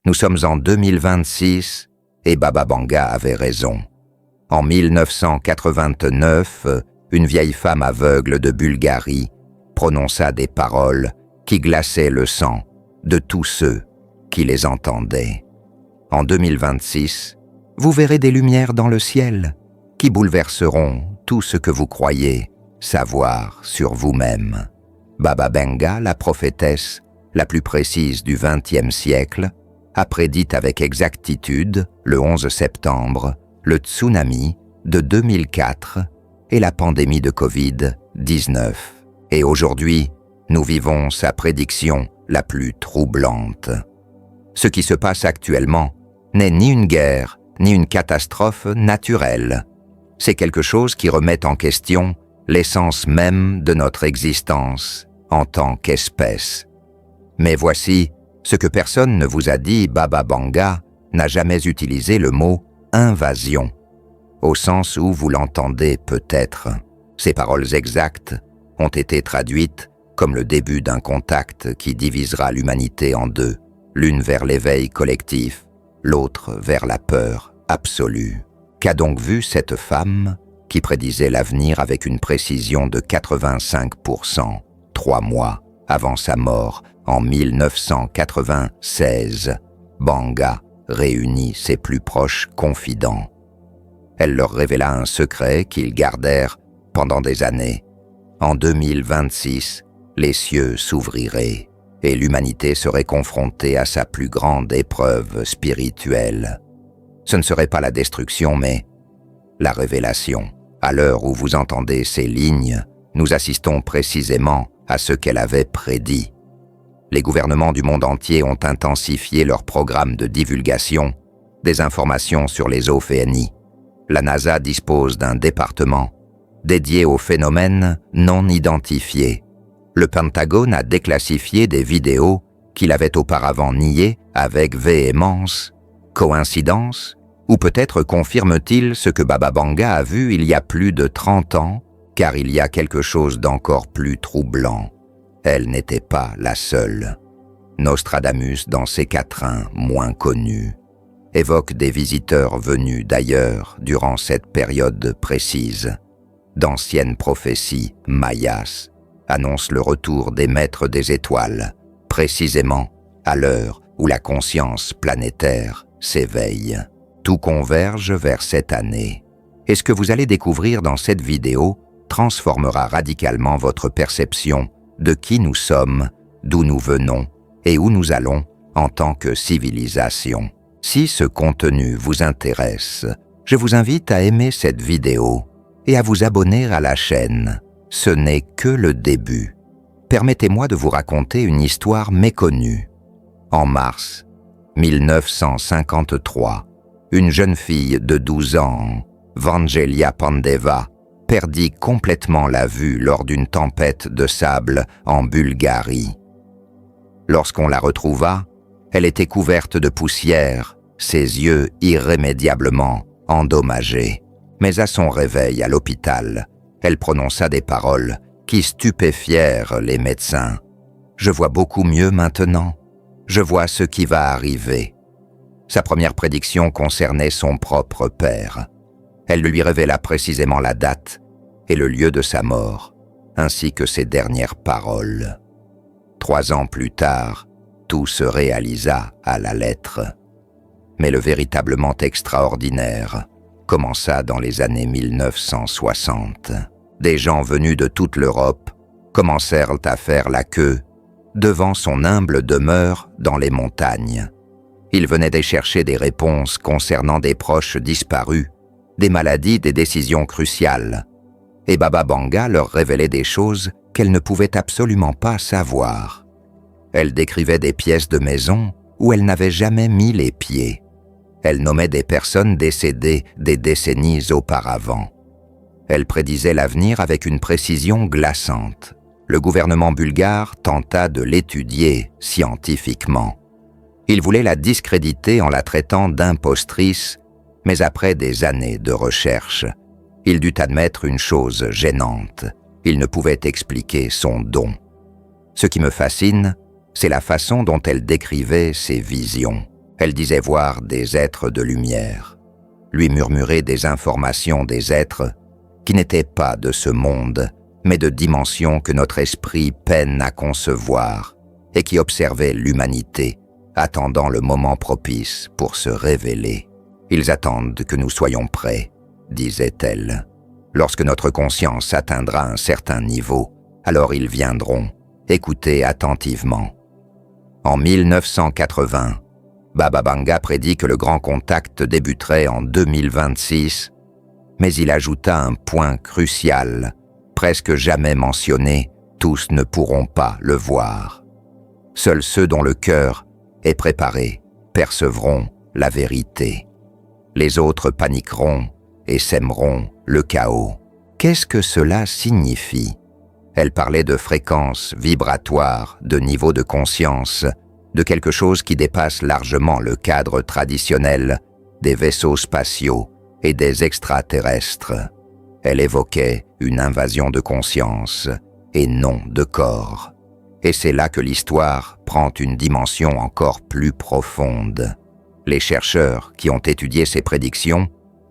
Nous sommes en 2026 et Baba Vanga avait raison. En 1989, une vieille femme aveugle de Bulgarie prononça des paroles qui glaçaient le sang de tous ceux qui les entendaient. En 2026, vous verrez des lumières dans le ciel qui bouleverseront tout ce que vous croyez savoir sur vous-même. Baba Vanga, la prophétesse la plus précise du XXe siècle, a prédit avec exactitude, le 11 septembre, le tsunami de 2004 et la pandémie de Covid-19. Et aujourd'hui, nous vivons sa prédiction la plus troublante. Ce qui se passe actuellement n'est ni une guerre, ni une catastrophe naturelle. C'est quelque chose qui remet en question l'essence même de notre existence en tant qu'espèce. Mais voici ce que personne ne vous a dit. Baba Vanga n'a jamais utilisé le mot « invasion », au sens où vous l'entendez peut-être. Ces paroles exactes ont été traduites comme le début d'un contact qui divisera l'humanité en deux, l'une vers l'éveil collectif, l'autre vers la peur absolue. Qu'a donc vu cette femme qui prédisait l'avenir avec une précision de 85%, 3 mois avant sa mort en 1996? Vanga réunit ses plus proches confidents. Elle leur révéla un secret qu'ils gardèrent pendant des années. En 2026, les cieux s'ouvriraient et l'humanité serait confrontée à sa plus grande épreuve spirituelle. Ce ne serait pas la destruction, mais la révélation. À l'heure où vous entendez ces lignes, nous assistons précisément à ce qu'elle avait prédit. Les gouvernements du monde entier ont intensifié leurs programmes de divulgation des informations sur les OVNI. La NASA dispose d'un département dédié aux phénomènes non identifiés. Le Pentagone a déclassifié des vidéos qu'il avait auparavant niées avec véhémence. Coïncidence? Ou peut-être confirme-t-il ce que Baba Vanga a vu il y a plus de 30 ans, car il y a quelque chose d'encore plus troublant. Elle n'était pas la seule. Nostradamus, dans ses quatrains moins connus, évoque des visiteurs venus d'ailleurs durant cette période précise. D'anciennes prophéties mayas annoncent le retour des maîtres des étoiles, précisément à l'heure où la conscience planétaire s'éveille. Tout converge vers cette année. Et ce que vous allez découvrir dans cette vidéo transformera radicalement votre perception de qui nous sommes, d'où nous venons et où nous allons en tant que civilisation. Si ce contenu vous intéresse, je vous invite à aimer cette vidéo et à vous abonner à la chaîne. Ce n'est que le début. Permettez-moi de vous raconter une histoire méconnue. En mars 1953, une jeune fille de 12 ans, Vangelia Pandeva, perdit complètement la vue lors d'une tempête de sable en Bulgarie. Lorsqu'on la retrouva, elle était couverte de poussière, ses yeux irrémédiablement endommagés. Mais à son réveil à l'hôpital, elle prononça des paroles qui stupéfièrent les médecins. « Je vois beaucoup mieux maintenant. Je vois ce qui va arriver. » Sa première prédiction concernait son propre père. Elle lui révéla précisément la date et le lieu de sa mort, ainsi que ses dernières paroles. 3 ans plus tard, tout se réalisa à la lettre. Mais le véritablement extraordinaire commença dans les années 1960. Des gens venus de toute l'Europe commencèrent à faire la queue devant son humble demeure dans les montagnes. Ils venaient d'y chercher des réponses concernant des proches disparus, des maladies, des décisions cruciales. Et Baba Vanga leur révélait des choses qu'elle ne pouvait absolument pas savoir. Elle décrivait des pièces de maison où elle n'avait jamais mis les pieds. Elle nommait des personnes décédées des décennies auparavant. Elle prédisait l'avenir avec une précision glaçante. Le gouvernement bulgare tenta de l'étudier scientifiquement. Il voulait la discréditer en la traitant d'impostrice, mais après des années de recherche, il dut admettre une chose gênante. Il ne pouvait expliquer son don. Ce qui me fascine, c'est la façon dont elle décrivait ses visions. Elle disait voir des êtres de lumière, lui murmurer des informations des êtres qui n'étaient pas de ce monde, mais de dimensions que notre esprit peine à concevoir et qui observaient l'humanité, attendant le moment propice pour se révéler. Ils attendent que nous soyons prêts, disait-elle. Lorsque notre conscience atteindra un certain niveau, alors ils viendront, écoutez attentivement. En 1980, Baba Vanga prédit que le grand contact débuterait en 2026, mais il ajouta un point crucial, presque jamais mentionné, tous ne pourront pas le voir. Seuls ceux dont le cœur est préparé percevront la vérité. Les autres paniqueront et sèmeront le chaos. Qu'est-ce que cela signifie? Elle parlait de fréquences vibratoires, de niveau de conscience, de quelque chose qui dépasse largement le cadre traditionnel des vaisseaux spatiaux et des extraterrestres. Elle évoquait une invasion de conscience et non de corps. Et c'est là que l'histoire prend une dimension encore plus profonde. Les chercheurs qui ont étudié ces prédictions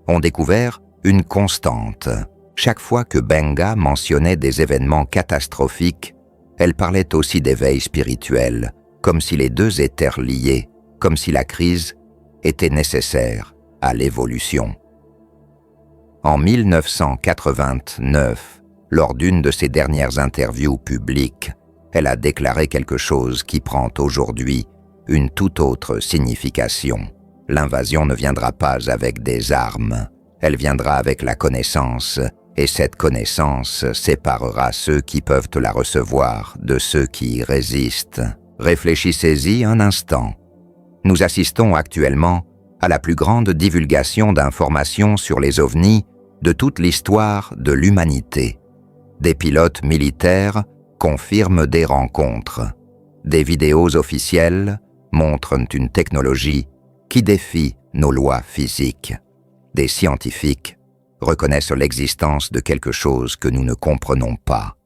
ont découvert une constante. Chaque fois que Benga mentionnait des événements catastrophiques, elle parlait aussi d'éveil spirituel, comme si les deux étaient liés, comme si la crise était nécessaire à l'évolution. En 1989, lors d'une de ses dernières interviews publiques, elle a déclaré quelque chose qui prend aujourd'hui une toute autre signification. L'invasion ne viendra pas avec des armes, elle viendra avec la connaissance, et cette connaissance séparera ceux qui peuvent la recevoir de ceux qui y résistent. Réfléchissez-y un instant. Nous assistons actuellement à la plus grande divulgation d'informations sur les ovnis de toute l'histoire de l'humanité. Des pilotes militaires confirment des rencontres. Des vidéos officielles montrent une technologie qui défie nos lois physiques. Des scientifiques reconnaissent l'existence de quelque chose que nous ne comprenons pas.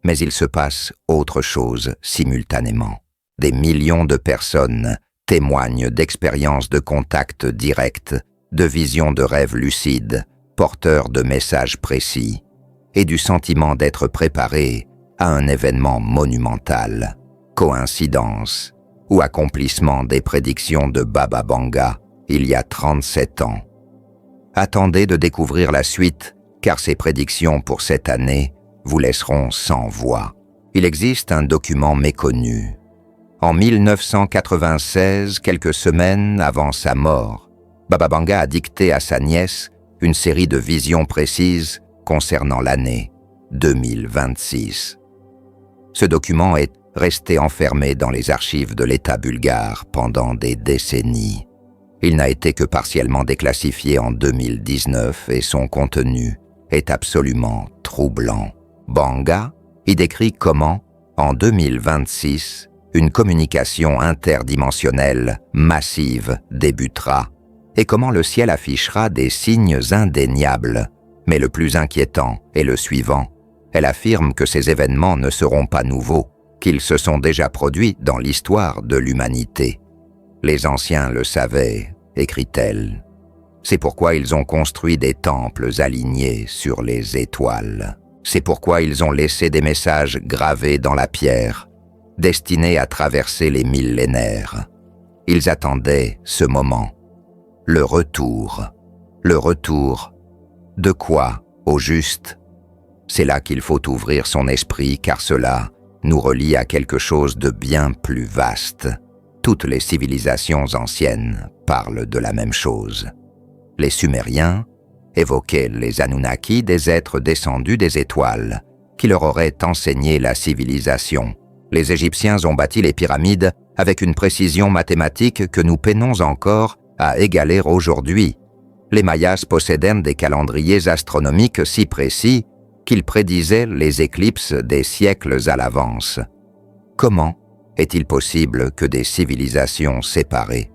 Mais il se passe autre chose simultanément. Des millions de personnes témoignent d'expériences de contact direct, de visions de rêves lucides, porteurs de messages précis, et du sentiment d'être préparés à un événement monumental, coïncidence ou accomplissement des prédictions de Baba Vanga il y a 37 ans. Attendez de découvrir la suite, car ces prédictions pour cette année vous laisseront sans voix. Il existe un document méconnu. En 1996, quelques semaines avant sa mort, Baba Vanga a dicté à sa nièce une série de visions précises concernant l'année 2026. Ce document est resté enfermé dans les archives de l'État bulgare pendant des décennies. Il n'a été que partiellement déclassifié en 2019 et son contenu est absolument troublant. Vanga y décrit comment, en 2026, une communication interdimensionnelle massive débutera et comment le ciel affichera des signes indéniables. Mais le plus inquiétant est le suivant. Elle affirme que ces événements ne seront pas nouveaux, qu'ils se sont déjà produits dans l'histoire de l'humanité. Les anciens le savaient, écrit-elle. C'est pourquoi ils ont construit des temples alignés sur les étoiles. C'est pourquoi ils ont laissé des messages gravés dans la pierre, destinés à traverser les millénaires. Ils attendaient ce moment. Le retour. Le retour. De quoi, au juste? C'est là qu'il faut ouvrir son esprit, car cela nous relie à quelque chose de bien plus vaste. Toutes les civilisations anciennes parlent de la même chose. Les Sumériens évoquaient les Anunnaki, des êtres descendus des étoiles, qui leur auraient enseigné la civilisation. Les Égyptiens ont bâti les pyramides avec une précision mathématique que nous peinons encore à égaler aujourd'hui. Les Mayas possédaient des calendriers astronomiques si précis qu'ils prédisaient les éclipses des siècles à l'avance. Comment est-il possible que des civilisations séparées,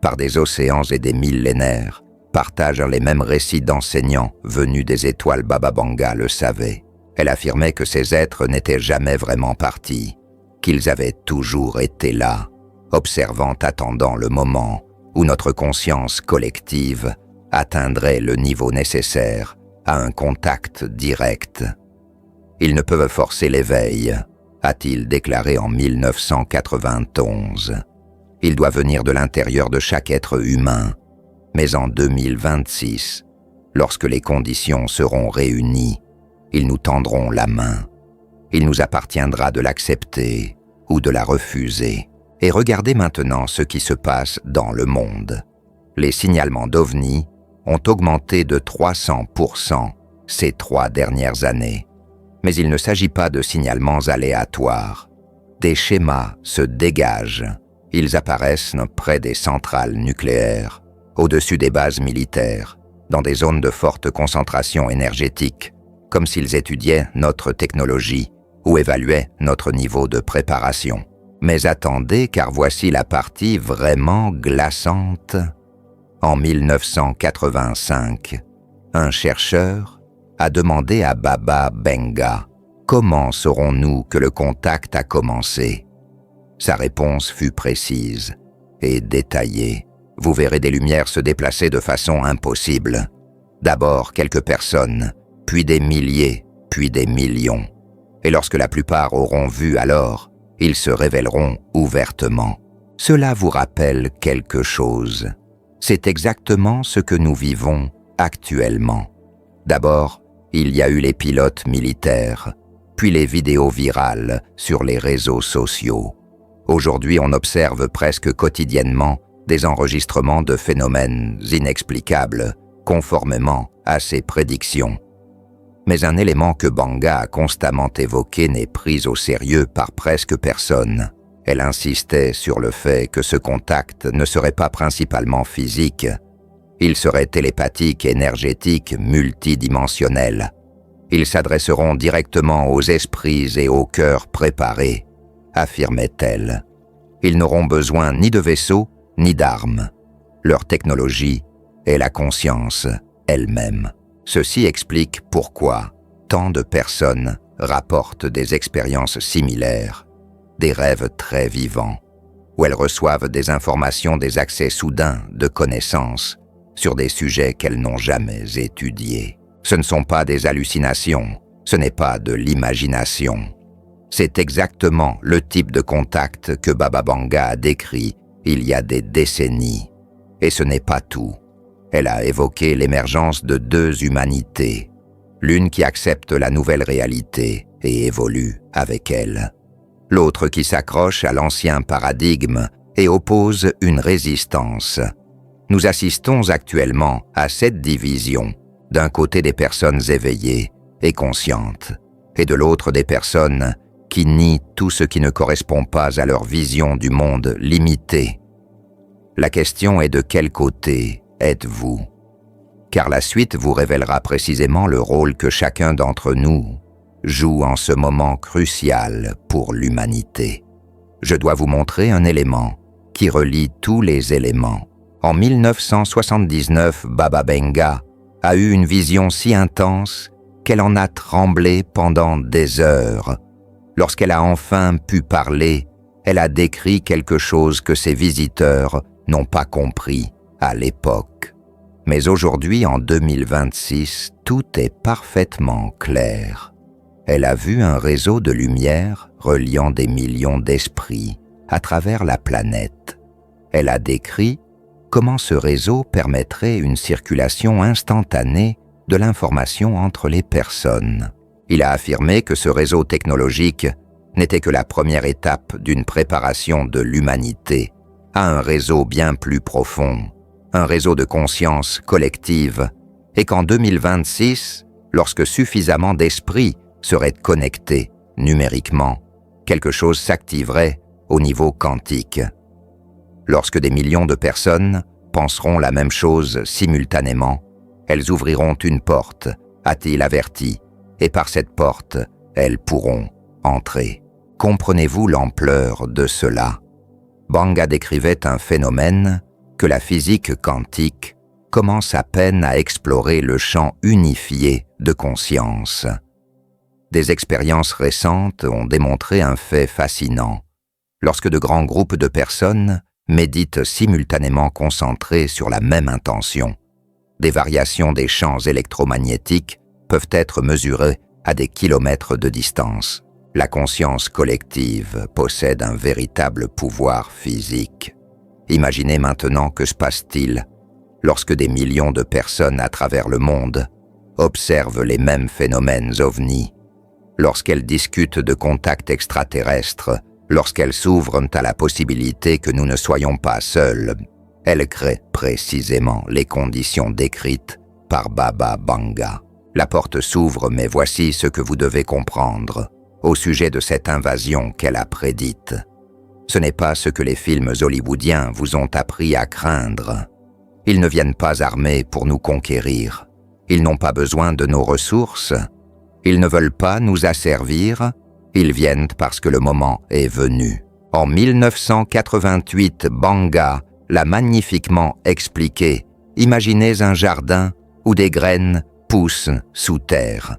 par des océans et des millénaires, partagent les mêmes récits d'enseignants venus des étoiles? Baba Vanga le savait. Elle affirmait que ces êtres n'étaient jamais vraiment partis, qu'ils avaient toujours été là, observant, attendant le moment où notre conscience collective atteindrait le niveau nécessaire à un contact direct. Ils ne peuvent forcer l'éveil, a-t-il déclaré en 1991. Il doit venir de l'intérieur de chaque être humain. Mais en 2026, lorsque les conditions seront réunies, ils nous tendront la main. Il nous appartiendra de l'accepter ou de la refuser. Et regardez maintenant ce qui se passe dans le monde. Les signalements d'OVNI ont augmenté de 300% ces 3 dernières années. Mais il ne s'agit pas de signalements aléatoires. Des schémas se dégagent. Ils apparaissent près des centrales nucléaires, au-dessus des bases militaires, dans des zones de forte concentration énergétique, comme s'ils étudiaient notre technologie ou évaluaient notre niveau de préparation. Mais attendez, car voici la partie vraiment glaçante. En 1985, un chercheur a demandé à Baba Benga « Comment saurons-nous que le contact a commencé ?» Sa réponse fut précise et détaillée. Vous verrez des lumières se déplacer de façon impossible. D'abord quelques personnes, puis des milliers, puis des millions. Et lorsque la plupart auront vu alors, ils se révéleront ouvertement. Cela vous rappelle quelque chose. C'est exactement ce que nous vivons actuellement. D'abord, il y a eu les pilotes militaires, puis les vidéos virales sur les réseaux sociaux. Aujourd'hui, on observe presque quotidiennement des enregistrements de phénomènes inexplicables, conformément à ses prédictions. Mais un élément que Banga a constamment évoqué n'est pris au sérieux par presque personne. Elle insistait sur le fait que ce contact ne serait pas principalement physique. Il serait télépathique, énergétique, multidimensionnel. Ils s'adresseront directement aux esprits et aux cœurs préparés, affirmait-elle. Ils n'auront besoin ni de vaisseaux, ni d'armes. Leur technologie est la conscience elle-même. Ceci explique pourquoi tant de personnes rapportent des expériences similaires, des rêves très vivants, où elles reçoivent des informations, des accès soudains de connaissances sur des sujets qu'elles n'ont jamais étudiés. Ce ne sont pas des hallucinations, ce n'est pas de l'imagination. C'est exactement le type de contact que Baba Banga a décrit il y a des décennies. Et ce n'est pas tout. Elle a évoqué l'émergence de 2 humanités, l'une qui accepte la nouvelle réalité et évolue avec elle, l'autre qui s'accroche à l'ancien paradigme et oppose une résistance. Nous assistons actuellement à cette division, d'un côté des personnes éveillées et conscientes, et de l'autre des personnes qui nient tout ce qui ne correspond pas à leur vision du monde limité. La question est de quel côté êtes-vous ? Car la suite vous révélera précisément le rôle que chacun d'entre nous joue en ce moment crucial pour l'humanité. Je dois vous montrer un élément qui relie tous les éléments. En 1979, Baba Benga a eu une vision si intense qu'elle en a tremblé pendant des heures. Lorsqu'elle a enfin pu parler, elle a décrit quelque chose que ses visiteurs n'ont pas compris à l'époque. Mais aujourd'hui, en 2026, tout est parfaitement clair. Elle a vu un réseau de lumière reliant des millions d'esprits à travers la planète. Elle a décrit comment ce réseau permettrait une circulation instantanée de l'information entre les personnes. Il a affirmé que ce réseau technologique n'était que la première étape d'une préparation de l'humanité à un réseau bien plus profond, un réseau de conscience collective, et qu'en 2026, lorsque suffisamment d'esprits seraient connectés numériquement, quelque chose s'activerait au niveau quantique. Lorsque des millions de personnes penseront la même chose simultanément, elles ouvriront une porte, a-t-il averti, et par cette porte, elles pourront entrer. Comprenez-vous l'ampleur de cela ? Banga décrivait un phénomène que la physique quantique commence à peine à explorer le champ unifié de conscience. Des expériences récentes ont démontré un fait fascinant. Lorsque de grands groupes de personnes méditent simultanément concentrés sur la même intention. Des variations des champs électromagnétiques peuvent être mesurées à des kilomètres de distance. La conscience collective possède un véritable pouvoir physique. Imaginez maintenant que se passe-t-il lorsque des millions de personnes à travers le monde observent les mêmes phénomènes ovnis, lorsqu'elles discutent de contacts extraterrestres, lorsqu'elles s'ouvrent à la possibilité que nous ne soyons pas seuls. Elles créent précisément les conditions décrites par Baba Vanga. La porte s'ouvre, mais voici ce que vous devez comprendre au sujet de cette invasion qu'elle a prédite. Ce n'est pas ce que les films hollywoodiens vous ont appris à craindre. Ils ne viennent pas armés pour nous conquérir. Ils n'ont pas besoin de nos ressources. Ils ne veulent pas nous asservir. Ils viennent parce que le moment est venu. En 1988, Vanga l'a magnifiquement expliqué. Imaginez un jardin où des graines poussent sous terre.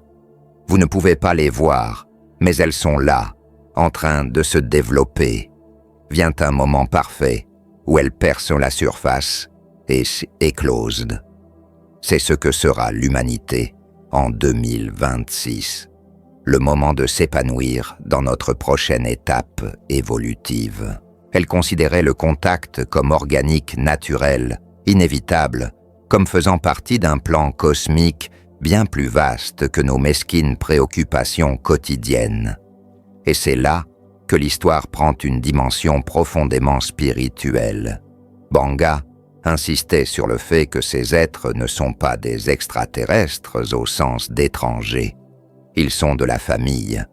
Vous ne pouvez pas les voir, mais elles sont là, en train de se développer. Vient un moment parfait où elles percent la surface et éclosent. C'est ce que sera l'humanité en 2026. Le moment de s'épanouir dans notre prochaine étape évolutive. Elle considérait le contact comme organique naturel, inévitable, comme faisant partie d'un plan cosmique bien plus vaste que nos mesquines préoccupations quotidiennes. Et c'est là que l'histoire prend une dimension profondément spirituelle. Vanga insistait sur le fait que ces êtres ne sont pas des extraterrestres au sens d'étrangers. Ils sont de la famille.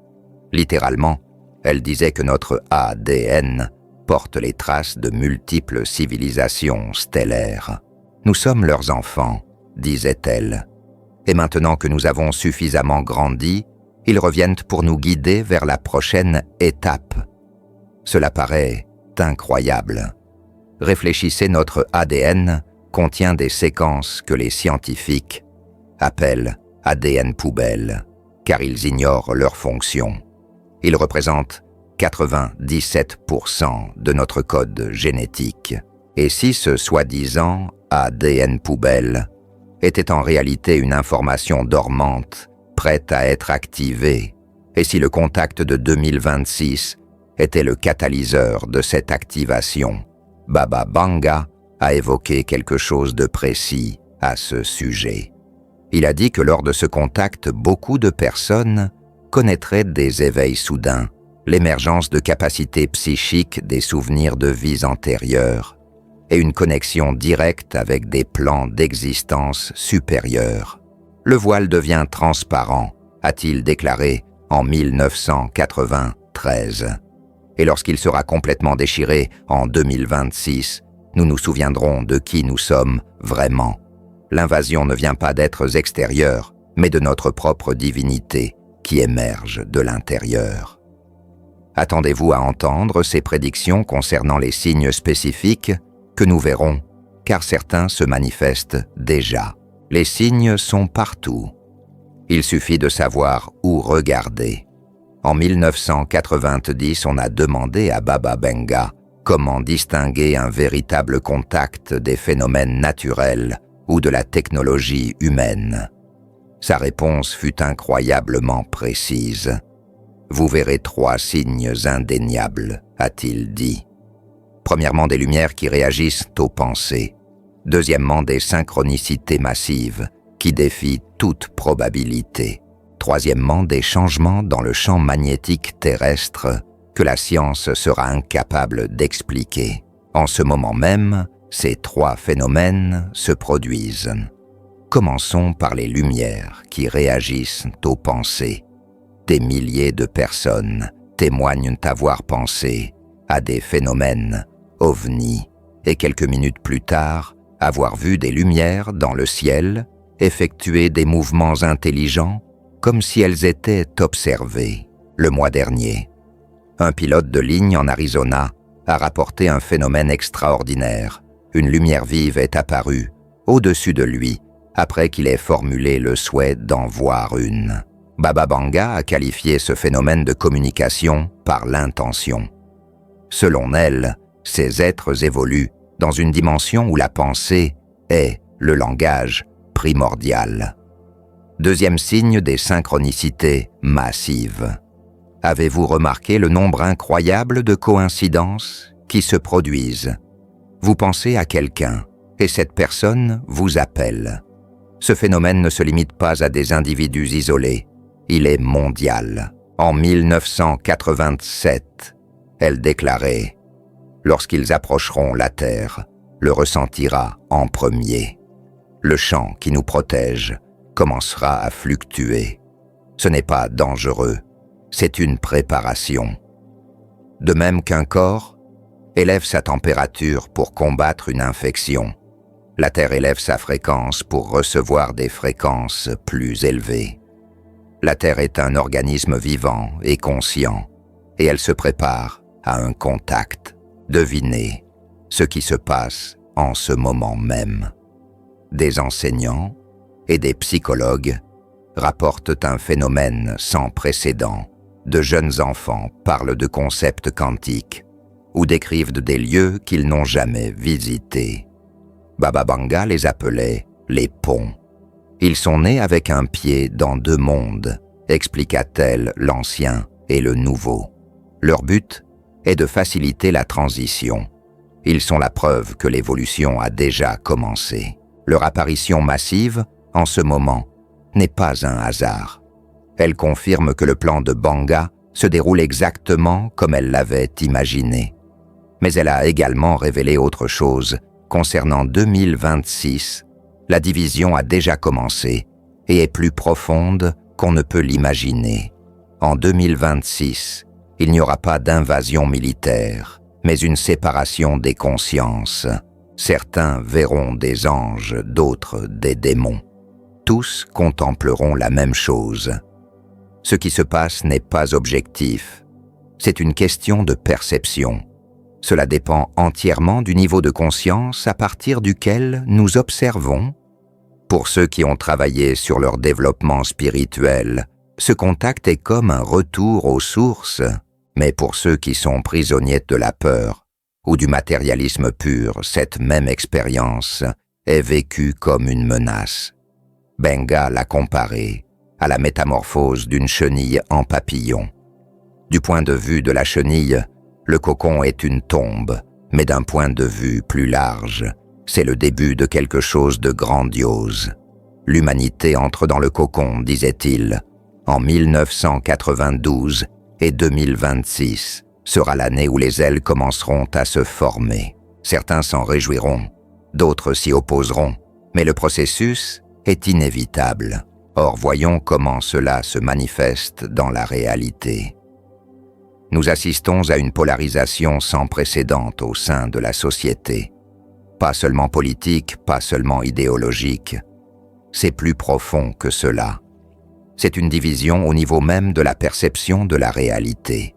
Littéralement, elle disait que notre ADN porte les traces de multiples civilisations stellaires. Nous sommes leurs enfants, disait-elle. Et maintenant que nous avons suffisamment grandi, ils reviennent pour nous guider vers la prochaine étape. Cela paraît incroyable. Réfléchissez, notre ADN contient des séquences que les scientifiques appellent ADN poubelle, car ils ignorent leur fonction. Ils représentent 97% de notre code génétique. Et si ce soi-disant ADN poubelle était en réalité une information dormante, prête à être activée, et si le contact de 2026 était le catalyseur de cette activation, Baba Vanga a évoqué quelque chose de précis à ce sujet. Il a dit que lors de ce contact, beaucoup de personnes connaîtraient des éveils soudains, l'émergence de capacités psychiques des souvenirs de vies antérieures et une connexion directe avec des plans d'existence supérieurs. Le voile devient transparent, a-t-il déclaré en 1993. Et lorsqu'il sera complètement déchiré en 2026, nous nous souviendrons de qui nous sommes vraiment. L'invasion ne vient pas d'êtres extérieurs, mais de notre propre divinité qui émerge de l'intérieur. Attendez-vous à entendre ces prédictions concernant les signes spécifiques que nous verrons, car certains se manifestent déjà. Les signes sont partout. Il suffit de savoir où regarder. En 1990, on a demandé à Baba Vanga comment distinguer un véritable contact des phénomènes naturels ou de la technologie humaine. Sa réponse fut incroyablement précise. « Vous verrez 3 signes indéniables », a-t-il dit. Premièrement, des lumières qui réagissent aux pensées. Deuxièmement, des synchronicités massives qui défient toute probabilité. Troisièmement, des changements dans le champ magnétique terrestre que la science sera incapable d'expliquer. En ce moment même, ces 3 phénomènes se produisent. Commençons par les lumières qui réagissent aux pensées. Des milliers de personnes témoignent avoir pensé à des phénomènes ovnis et quelques minutes plus tard, avoir vu des lumières dans le ciel effectuer des mouvements intelligents comme si elles étaient observées. Le mois dernier, un pilote de ligne en Arizona a rapporté un phénomène extraordinaire. Une lumière vive est apparue au-dessus de lui après qu'il ait formulé le souhait d'en voir une. Baba Vanga a qualifié ce phénomène de communication par l'intention. Selon elle, ces êtres évoluent dans une dimension où la pensée est le langage primordial. Deuxième signe des synchronicités massives. Avez-vous remarqué le nombre incroyable de coïncidences qui se produisent? Vous pensez à quelqu'un et cette personne vous appelle. Ce phénomène ne se limite pas à des individus isolés, il est mondial. En 1987, elle déclarait « Lorsqu'ils approcheront la Terre, le ressentira en premier. Le champ qui nous protège commencera à fluctuer. Ce n'est pas dangereux, c'est une préparation. De même qu'un corps élève sa température pour combattre une infection, la Terre élève sa fréquence pour recevoir des fréquences plus élevées. La Terre est un organisme vivant et conscient, et elle se prépare à un contact. Devinez ce qui se passe en ce moment même. Des enseignants et des psychologues rapportent un phénomène sans précédent. De jeunes enfants parlent de concepts quantiques ou décrivent des lieux qu'ils n'ont jamais visités. Baba Vanga les appelait les ponts. Ils sont nés avec un pied dans deux mondes, expliqua-t-elle l'ancien et le nouveau. Leur but est de faciliter la transition. Ils sont la preuve que l'évolution a déjà commencé. Leur apparition massive, en ce moment, n'est pas un hasard. Elle confirme que le plan de Vanga se déroule exactement comme elle l'avait imaginé. Mais elle a également révélé autre chose. Concernant 2026, la division a déjà commencé et est plus profonde qu'on ne peut l'imaginer. En 2026, il n'y aura pas d'invasion militaire, mais une séparation des consciences. Certains verront des anges, d'autres des démons. Tous contempleront la même chose. Ce qui se passe n'est pas objectif. C'est une question de perception. Cela dépend entièrement du niveau de conscience à partir duquel nous observons. Pour ceux qui ont travaillé sur leur développement spirituel, ce contact est comme un retour aux sources. Mais pour ceux qui sont prisonniers de la peur ou du matérialisme pur, cette même expérience est vécue comme une menace. Vanga l'a comparée à la métamorphose d'une chenille en papillon. Du point de vue de la chenille, le cocon est une tombe, mais d'un point de vue plus large, c'est le début de quelque chose de grandiose. L'humanité entre dans le cocon, disait-il, en 1992 et 2026 sera l'année où les ailes commenceront à se former. Certains s'en réjouiront, d'autres s'y opposeront, mais le processus est inévitable. Or, voyons comment cela se manifeste dans la réalité. Nous assistons à une polarisation sans précédent au sein de la société. Pas seulement politique, pas seulement idéologique. C'est plus profond que cela. C'est une division au niveau même de la perception de la réalité.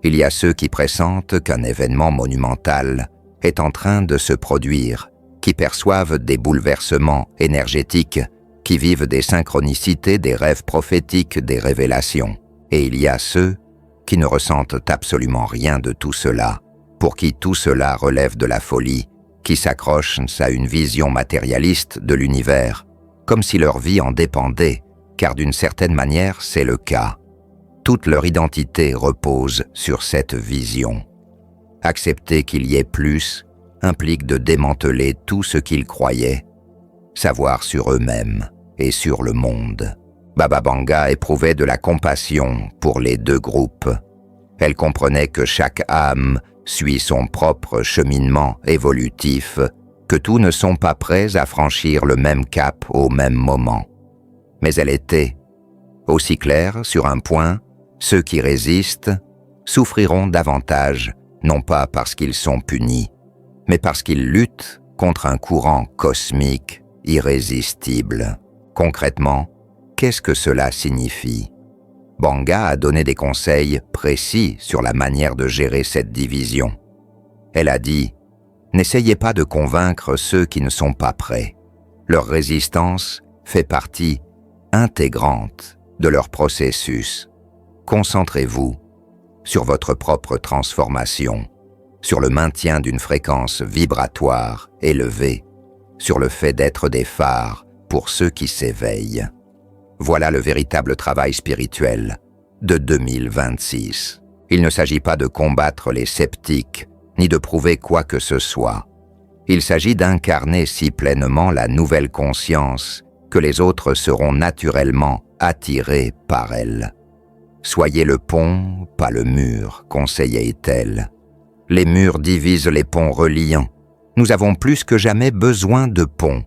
Il y a ceux qui pressentent qu'un événement monumental est en train de se produire, qui perçoivent des bouleversements énergétiques, qui vivent des synchronicités, des rêves prophétiques, des révélations. Et il y a ceux qui ne ressentent absolument rien de tout cela, pour qui tout cela relève de la folie, qui s'accrochent à une vision matérialiste de l'univers, comme si leur vie en dépendait, car d'une certaine manière c'est le cas. Toute leur identité repose sur cette vision. Accepter qu'il y ait plus implique de démanteler tout ce qu'ils croyaient, savoir sur eux-mêmes et sur le monde. Baba Vanga éprouvait de la compassion pour les deux groupes. Elle comprenait que chaque âme suit son propre cheminement évolutif, que tous ne sont pas prêts à franchir le même cap au même moment. Mais elle était aussi claire sur un point: ceux qui résistent souffriront davantage, non pas parce qu'ils sont punis, mais parce qu'ils luttent contre un courant cosmique irrésistible. Concrètement, qu'est-ce que cela signifie? Vanga a donné des conseils précis sur la manière de gérer cette division. Elle a dit: n'essayez pas de convaincre ceux qui ne sont pas prêts. Leur résistance fait partie intégrante de leur processus. Concentrez-vous sur votre propre transformation, sur le maintien d'une fréquence vibratoire élevée, sur le fait d'être des phares pour ceux qui s'éveillent. Voilà le véritable travail spirituel de 2026. Il ne s'agit pas de combattre les sceptiques, ni de prouver quoi que ce soit. Il s'agit d'incarner si pleinement la nouvelle conscience que les autres seront naturellement attirés par elle. Soyez le pont, pas le mur, conseillait-elle. Les murs divisent les ponts reliants. Nous avons plus que jamais besoin de ponts.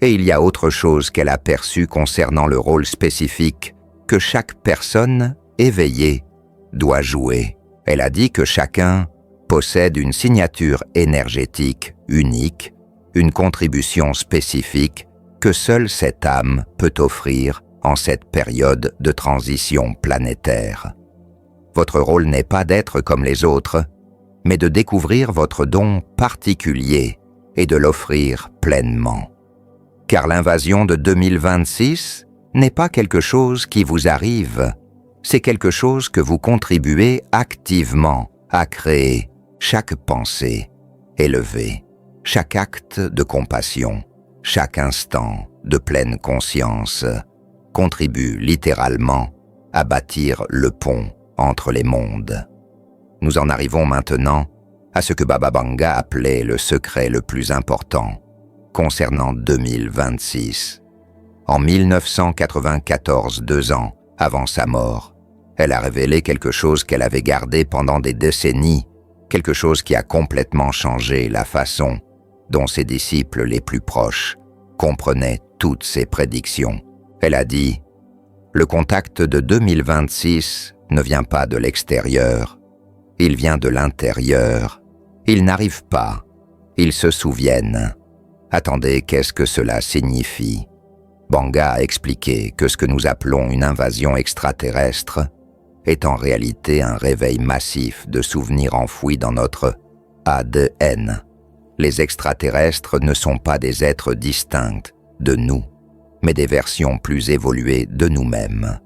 Et il y a autre chose qu'elle a perçue concernant le rôle spécifique que chaque personne éveillée doit jouer. Elle a dit que chacun possède une signature énergétique unique, une contribution spécifique que seule cette âme peut offrir en cette période de transition planétaire. Votre rôle n'est pas d'être comme les autres, mais de découvrir votre don particulier et de l'offrir pleinement. Car l'invasion de 2026 n'est pas quelque chose qui vous arrive, c'est quelque chose que vous contribuez activement à créer. Chaque pensée élevée, chaque acte de compassion, chaque instant de pleine conscience contribue littéralement à bâtir le pont entre les mondes. Nous en arrivons maintenant à ce que Baba Vanga appelait le secret le plus important concernant 2026. En 1994, 2 ans avant sa mort, elle a révélé quelque chose qu'elle avait gardé pendant des décennies, quelque chose qui a complètement changé la façon dont ses disciples les plus proches comprenaient toutes ses prédictions. Elle a dit « Le contact de 2026 ne vient pas de l'extérieur, il vient de l'intérieur. Ils n'arrivent pas, ils se souviennent. Attendez, qu'est-ce que cela signifie ?» Vanga a expliqué que ce que nous appelons une invasion extraterrestre est en réalité un réveil massif de souvenirs enfouis dans notre ADN. Les extraterrestres ne sont pas des êtres distincts de nous, mais des versions plus évoluées de nous-mêmes.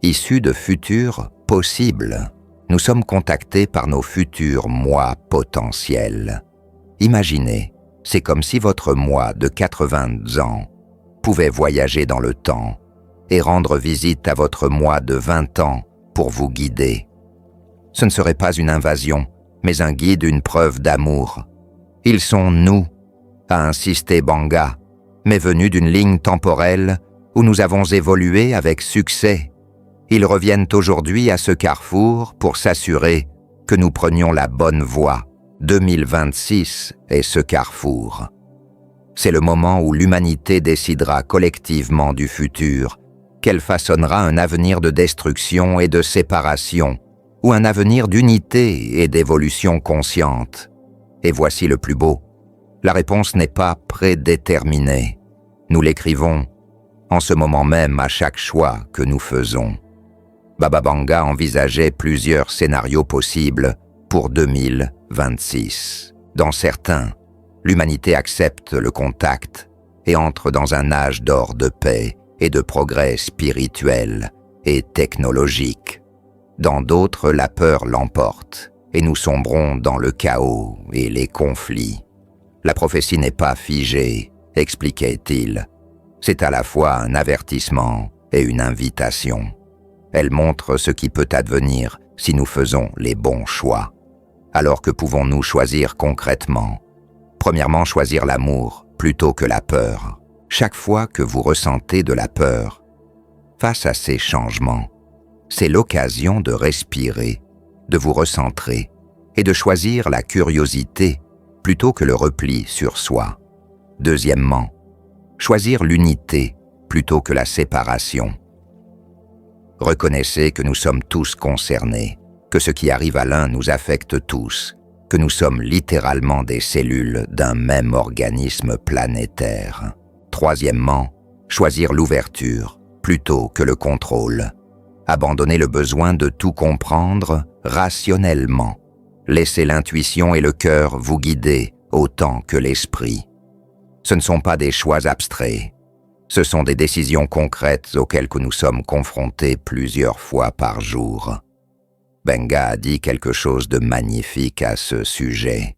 Issus de futurs possibles, nous sommes contactés par nos futurs moi potentiels. Imaginez, c'est comme si votre moi de 80 ans pouvait voyager dans le temps et rendre visite à votre moi de 20 ans pour vous guider. Ce ne serait pas une invasion, mais un guide, une preuve d'amour. Ils sont nous, a insisté Vanga, mais venus d'une ligne temporelle où nous avons évolué avec succès. Ils reviennent aujourd'hui à ce carrefour pour s'assurer que nous prenions la bonne voie. 2026 est ce carrefour. C'est le moment où l'humanité décidera collectivement du futur, qu'elle façonnera un avenir de destruction et de séparation, ou un avenir d'unité et d'évolution consciente. Et voici le plus beau. La réponse n'est pas prédéterminée. Nous l'écrivons en ce moment même à chaque choix que nous faisons. Baba Vanga envisageait plusieurs scénarios possibles pour 2026. Dans certains, l'humanité accepte le contact et entre dans un âge d'or de paix et de progrès spirituel et technologique. Dans d'autres, la peur l'emporte et nous sombrons dans le chaos et les conflits. La prophétie n'est pas figée, expliquait-il. C'est à la fois un avertissement et une invitation. Elle montre ce qui peut advenir si nous faisons les bons choix. Alors que pouvons-nous choisir concrètement ? Premièrement, choisir l'amour plutôt que la peur. Chaque fois que vous ressentez de la peur, face à ces changements, c'est l'occasion de respirer, de vous recentrer et de choisir la curiosité plutôt que le repli sur soi. Deuxièmement, choisir l'unité plutôt que la séparation. Reconnaissez que nous sommes tous concernés, que ce qui arrive à l'un nous affecte tous, que nous sommes littéralement des cellules d'un même organisme planétaire. Troisièmement, choisir l'ouverture plutôt que le contrôle. Abandonner le besoin de tout comprendre rationnellement. Laissez l'intuition et le cœur vous guider autant que l'esprit. Ce ne sont pas des choix abstraits. Ce sont des décisions concrètes auxquelles que nous sommes confrontés plusieurs fois par jour. Benga a dit quelque chose de magnifique à ce sujet.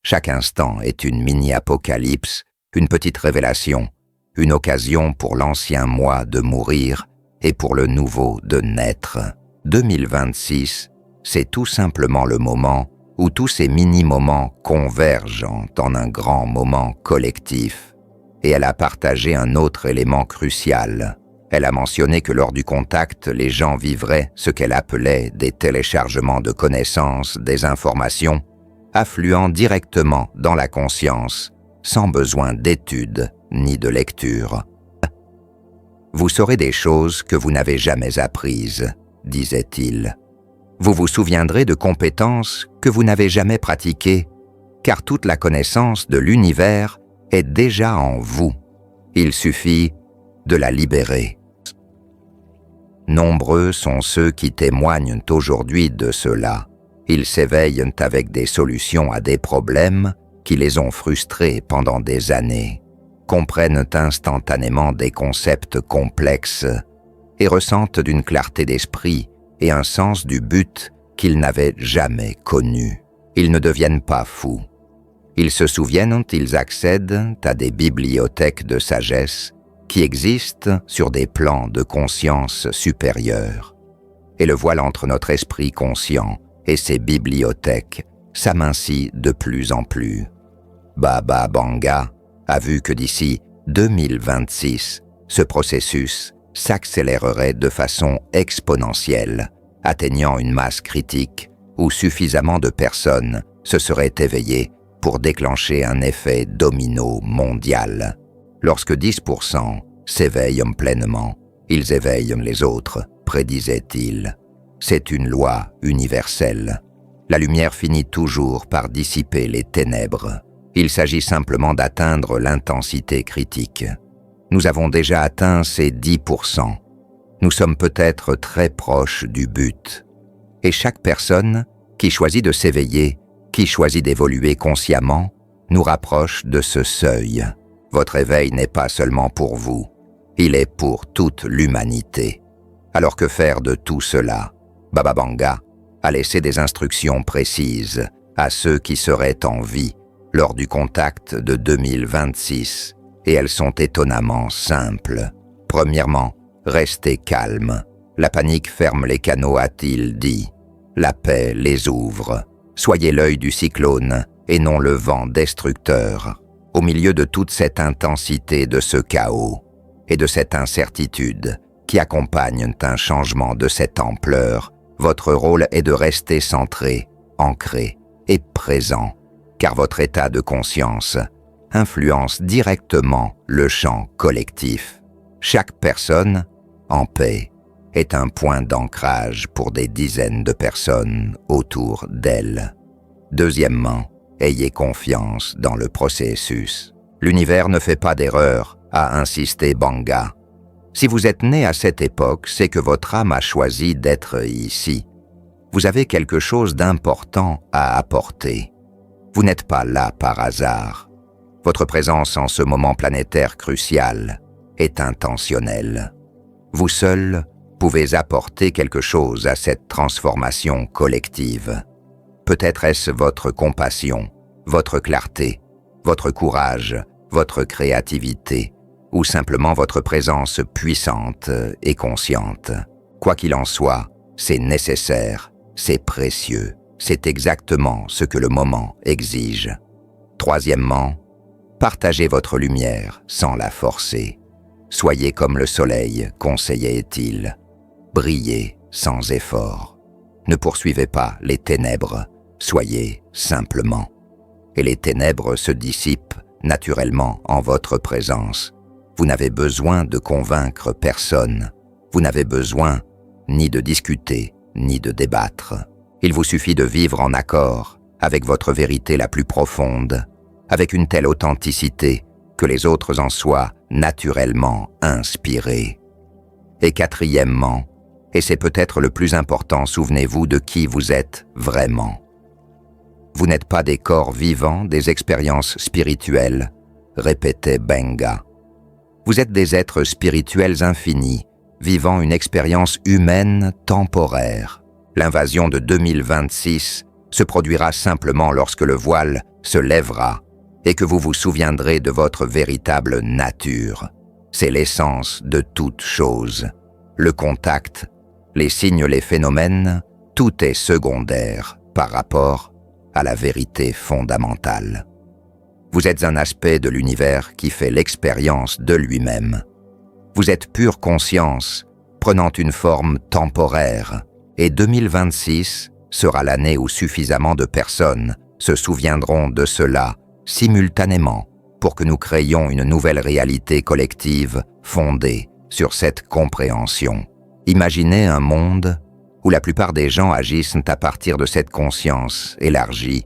Chaque instant est une mini-apocalypse, une petite révélation, une occasion pour l'ancien moi de mourir et pour le nouveau de naître. 2026, c'est tout simplement le moment où tous ces mini-moments convergent en un grand moment collectif. Et elle a partagé un autre élément crucial. Elle a mentionné que lors du contact, les gens vivraient ce qu'elle appelait des téléchargements de connaissances, des informations, affluant directement dans la conscience, sans besoin d'études ni de lecture. Vous saurez des choses que vous n'avez jamais apprises, disait-il. Vous vous souviendrez de compétences que vous n'avez jamais pratiquées, car toute la connaissance de l'univers est déjà en vous. Il suffit de la libérer. Nombreux sont ceux qui témoignent aujourd'hui de cela. Ils s'éveillent avec des solutions à des problèmes qui les ont frustrés pendant des années, comprennent instantanément des concepts complexes et ressentent d'une clarté d'esprit et un sens du but qu'ils n'avaient jamais connu. Ils ne deviennent pas fous. Ils se souviennent, ils accèdent à des bibliothèques de sagesse qui existent sur des plans de conscience supérieurs. Et le voile entre notre esprit conscient et ces bibliothèques s'amincit de plus en plus. Baba Vanga a vu que d'ici 2026, ce processus s'accélérerait de façon exponentielle, atteignant une masse critique où suffisamment de personnes se seraient éveillées pour déclencher un effet domino mondial. Lorsque 10% s'éveillent pleinement, ils éveillent les autres, prédisait-il. C'est une loi universelle. La lumière finit toujours par dissiper les ténèbres. Il s'agit simplement d'atteindre l'intensité critique. Nous avons déjà atteint ces 10%. Nous sommes peut-être très proches du but. Et chaque personne qui choisit de s'éveiller, qui choisit d'évoluer consciemment, nous rapproche de ce seuil. Votre éveil n'est pas seulement pour vous, il est pour toute l'humanité. Alors que faire de tout cela? Baba Vanga a laissé des instructions précises à ceux qui seraient en vie lors du contact de 2026, et elles sont étonnamment simples. Premièrement, restez calme. La panique ferme les canaux, a-t-il dit. La paix les ouvre. Soyez l'œil du cyclone et non le vent destructeur. Au milieu de toute cette intensité, de ce chaos et de cette incertitude qui accompagnent un changement de cette ampleur, votre rôle est de rester centré, ancré et présent, car votre état de conscience influence directement le champ collectif. Chaque personne, en paix, est un point d'ancrage pour des dizaines de personnes autour d'elle. Deuxièmement, ayez confiance dans le processus. L'univers ne fait pas d'erreur, a insisté Vanga. Si vous êtes né à cette époque, c'est que votre âme a choisi d'être ici. Vous avez quelque chose d'important à apporter. Vous n'êtes pas là par hasard. Votre présence en ce moment planétaire crucial est intentionnelle. Vous seul pouvez apporter quelque chose à cette transformation collective. Peut-être est-ce votre compassion, votre clarté, votre courage, votre créativité, ou simplement votre présence puissante et consciente. Quoi qu'il en soit, c'est nécessaire, c'est précieux, c'est exactement ce que le moment exige. Troisièmement, partagez votre lumière sans la forcer. Soyez comme le soleil, conseillait-il. Brillez sans effort. Ne poursuivez pas les ténèbres, soyez simplement. Et les ténèbres se dissipent naturellement en votre présence. Vous n'avez besoin de convaincre personne. Vous n'avez besoin ni de discuter, ni de débattre. Il vous suffit de vivre en accord avec votre vérité la plus profonde, avec une telle authenticité que les autres en soient naturellement inspirés. Et quatrièmement, et c'est peut-être le plus important, souvenez-vous de qui vous êtes vraiment. Vous n'êtes pas des corps vivants, des expériences spirituelles, répétait Vanga. Vous êtes des êtres spirituels infinis, vivant une expérience humaine temporaire. L'invasion de 2026 se produira simplement lorsque le voile se lèvera et que vous vous souviendrez de votre véritable nature. C'est l'essence de toute chose. Le contact, les signes, les phénomènes, tout est secondaire par rapport à la vérité fondamentale. Vous êtes un aspect de l'univers qui fait l'expérience de lui-même. Vous êtes pure conscience, prenant une forme temporaire, et 2026 sera l'année où suffisamment de personnes se souviendront de cela simultanément pour que nous créions une nouvelle réalité collective fondée sur cette compréhension. Imaginez un monde où la plupart des gens agissent à partir de cette conscience élargie,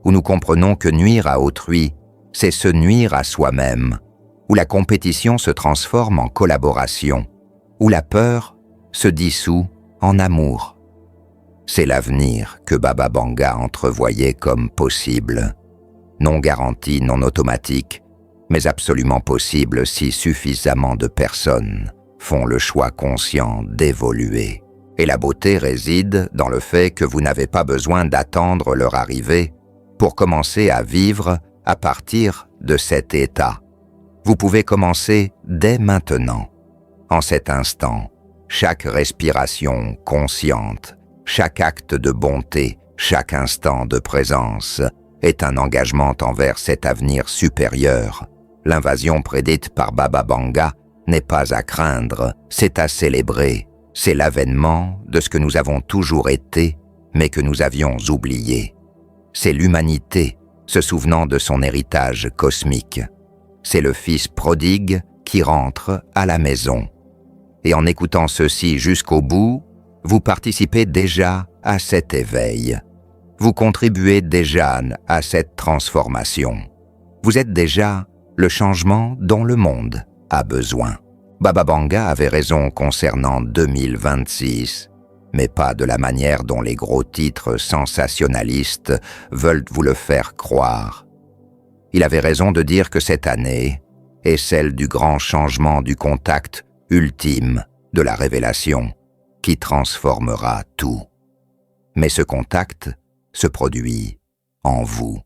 où nous comprenons que nuire à autrui, c'est se nuire à soi-même, où la compétition se transforme en collaboration, où la peur se dissout en amour. C'est l'avenir que Baba Vanga entrevoyait comme possible, non garanti, non automatique, mais absolument possible si suffisamment de personnes font le choix conscient d'évoluer. Et la beauté réside dans le fait que vous n'avez pas besoin d'attendre leur arrivée pour commencer à vivre à partir de cet état. Vous pouvez commencer dès maintenant, en cet instant. Chaque respiration consciente, chaque acte de bonté, chaque instant de présence est un engagement envers cet avenir supérieur. L'invasion prédite par Baba Vanga n'est pas à craindre, c'est à célébrer. C'est l'avènement de ce que nous avons toujours été, mais que nous avions oublié. C'est l'humanité se souvenant de son héritage cosmique. C'est le Fils prodigue qui rentre à la maison. Et en écoutant ceci jusqu'au bout, vous participez déjà à cet éveil. Vous contribuez déjà à cette transformation. Vous êtes déjà le changement dont le monde a besoin. Baba Vanga avait raison concernant 2026, mais pas de la manière dont les gros titres sensationnalistes veulent vous le faire croire. Il avait raison de dire que cette année est celle du grand changement du contact ultime de la révélation qui transformera tout. Mais ce contact se produit en vous.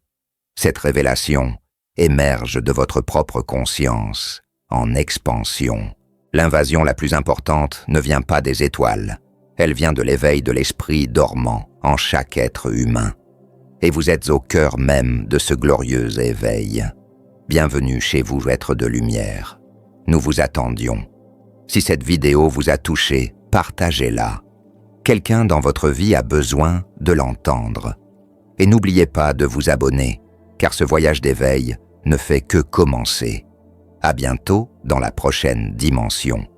Cette révélation émerge de votre propre conscience en expansion. L'invasion la plus importante ne vient pas des étoiles, elle vient de l'éveil de l'esprit dormant en chaque être humain. Et vous êtes au cœur même de ce glorieux éveil. Bienvenue chez vous, êtres de lumière. Nous vous attendions. Si cette vidéo vous a touché, partagez-la. Quelqu'un dans votre vie a besoin de l'entendre. Et n'oubliez pas de vous abonner, car ce voyage d'éveil ne fait que commencer. À bientôt dans la prochaine dimension.